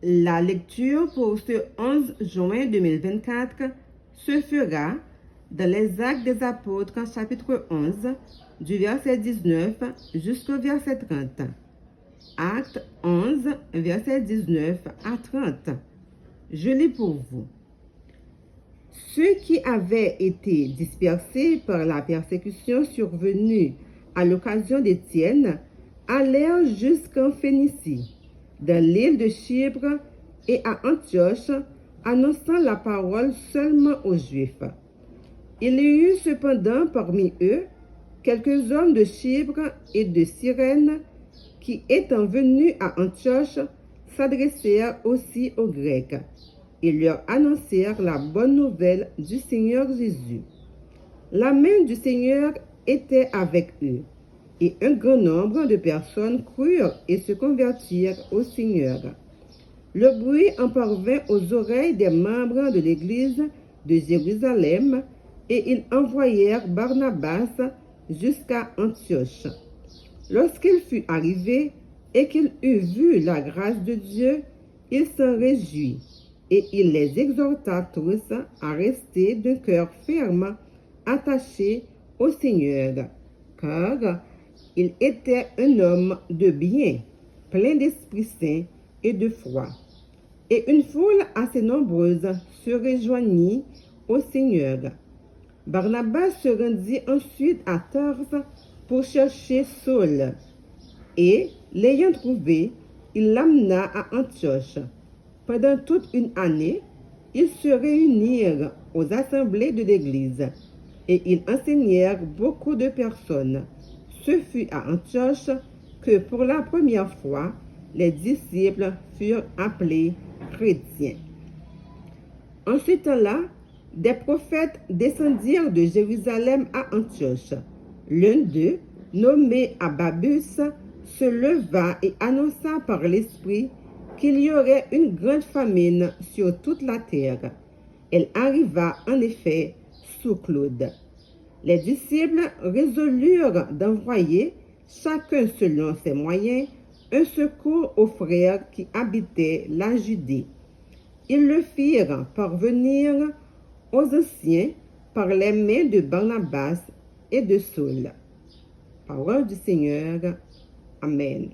La lecture pour ce 11 juin 2024 se fera dans les Actes des Apôtres, chapitre 11, du verset 19 jusqu'au verset 30. Acte 11, verset 19 à 30. Je lis pour vous. Ceux qui avaient été dispersés par la persécution survenue à l'occasion d'Étienne allèrent jusqu'en Phénicie, dans l'île de Chypre et à Antioche, annonçant la parole seulement aux Juifs. Il y eut cependant parmi eux quelques hommes de Chypre et de Cyrène qui, étant venus à Antioche, s'adressèrent aussi aux Grecs. Ils leur annoncèrent la bonne nouvelle du Seigneur Jésus. La main du Seigneur était avec eux, et un grand nombre de personnes crurent et se convertirent au Seigneur. Le bruit en parvint aux oreilles des membres de l'Église de Jérusalem, et ils envoyèrent Barnabas jusqu'à Antioche. Lorsqu'il fut arrivé et qu'il eut vu la grâce de Dieu, il s'en réjouit, et il les exhorta tous à rester d'un cœur ferme, attachés au Seigneur, car il était un homme de bien, plein d'Esprit Saint et de foi. Et une foule assez nombreuse se rejoignit au Seigneur. Barnabas se rendit ensuite à Tarse pour chercher Saul, et, l'ayant trouvé, il l'amena à Antioche. Pendant toute une année, ils se réunirent aux assemblées de l'Église, et ils enseignèrent beaucoup de personnes. Ce fut à Antioche que pour la première fois, les disciples furent appelés chrétiens. En ce temps-là, des prophètes descendirent de Jérusalem à Antioche. L'un d'eux, nommé Agabus, se leva et annonça par l'Esprit qu'il y aurait une grande famine sur toute la terre. Elle arriva en effet sous Claude. Les disciples résolurent d'envoyer, chacun selon ses moyens, un secours aux frères qui habitaient la Judée. Ils le firent parvenir aux anciens par les mains de Barnabas et de Saul. Parole du Seigneur. Amen.